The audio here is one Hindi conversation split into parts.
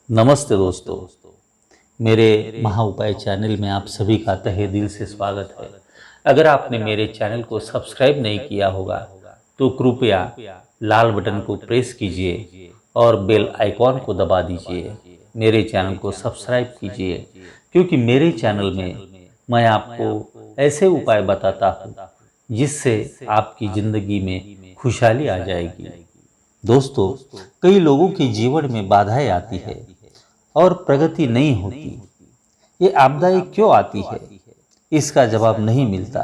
नमस्ते दोस्तों, मेरे महा उपाय चैनल में आप सभी का तहे दिल से स्वागत है। अगर आपने मेरे चैनल को सब्सक्राइब नहीं किया होगा तो कृपया लाल बटन को प्रेस कीजिए और बेल आइकॉन को दबा दीजिए। मेरे चैनल को सब्सक्राइब कीजिए क्योंकि मेरे चैनल में मैं आपको ऐसे उपाय बताता हूँ जिससे आपकी ज़िंदगी में खुशहाली आ जाएगी। दोस्तों, कई लोगों के जीवन में बाधाएं आती है और प्रगति नहीं होती। ये आपदाएं क्यों आती है, इसका जवाब नहीं मिलता।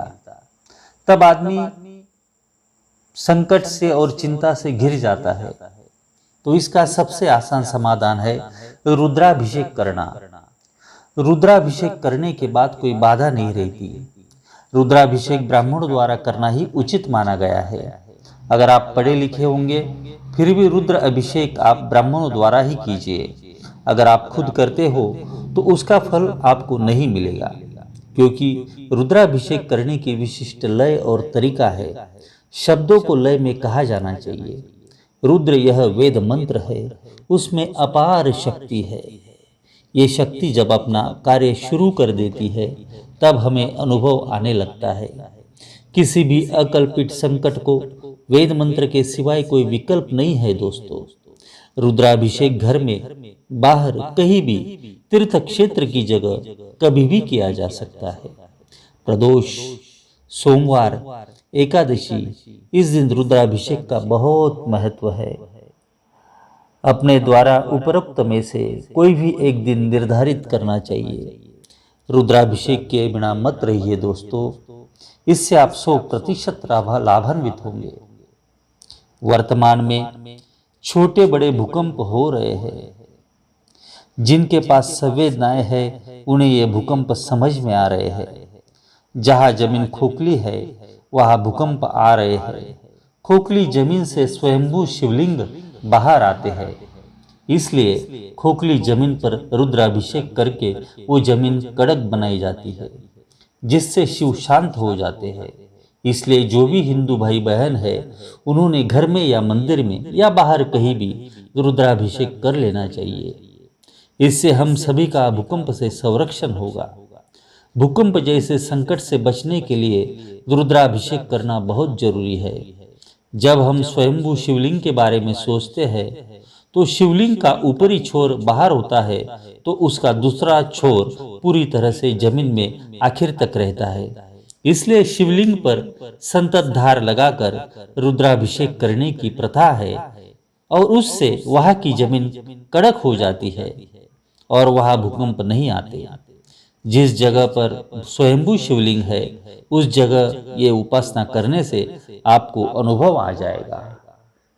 तब आदमी संकट से और चिंता से घिर जाता है। तो इसका सबसे आसान समाधान है रुद्राभिषेक करना। रुद्राभिषेक करने के बाद कोई बाधा नहीं रहती। रुद्राभिषेक ब्राह्मणों द्वारा करना ही उचित माना गया है। अगर आप पढ़े लिखे होंगे फिर भी रुद्र अभिषेक आप ब्राह्मणों द्वारा ही कीजिए। अगर आप खुद करते हो तो उसका फल आपको नहीं मिलेगा, क्योंकि रुद्राभिषेक करने की विशिष्ट लय और तरीका है। शब्दों को लय में कहा जाना चाहिए। रुद्र यह वेद मंत्र है, उसमें अपार शक्ति है। ये शक्ति जब अपना कार्य शुरू कर देती है तब हमें अनुभव आने लगता है। किसी भी अकल्पित संकट को वेद मंत्र के सिवाय कोई विकल्प नहीं है। दोस्तों, रुद्राभिषेक घर में, बाहर, कहीं भी, तीर्थ क्षेत्र की जगह कभी भी किया जा सकता है। प्रदोष, सोमवार, एकादशी, इस दिन रुद्राभिषेक का बहुत महत्व है। अपने द्वारा उपरोक्त में से कोई भी एक दिन निर्धारित करना चाहिए। रुद्राभिषेक के बिना मत रहिए दोस्तों, इससे आप 100% लाभान्वित होंगे। वर्तमान में छोटे बड़े भूकंप हो रहे हैं। जिनके पास संवेदनाएं हैं उन्हें ये भूकंप समझ में आ रहे हैं। जहां जमीन खोखली है वहां भूकंप आ रहे हैं। खोखली जमीन से स्वयंभू शिवलिंग बाहर आते हैं। इसलिए खोखली जमीन पर रुद्राभिषेक करके वो जमीन कड़क बनाई जाती है, जिससे शिव शांत हो जाते हैं। इसलिए जो भी हिंदू भाई बहन है उन्होंने घर में या मंदिर में या बाहर कहीं भी रुद्राभिषेक कर लेना चाहिए। इससे हम सभी का भूकंप से संरक्षण होगा। भूकंप जैसे संकट से बचने के लिए रुद्राभिषेक करना बहुत जरूरी है। जब हम स्वयंभू शिवलिंग के बारे में सोचते हैं तो शिवलिंग का ऊपरी छोर बाहर होता है तो उसका दूसरा छोर पूरी तरह से जमीन में आखिर तक रहता है। इसलिए शिवलिंग पर संततधार लगाकर रुद्राभिषेक करने की प्रथा है और उससे वहां की जमीन कड़क हो जाती है और वहां भूकंप नहीं आते। जिस जगह पर स्वयंभू शिवलिंग है उस जगह ये उपासना करने से आपको अनुभव आ जाएगा।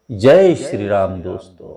जय श्री राम दोस्तों।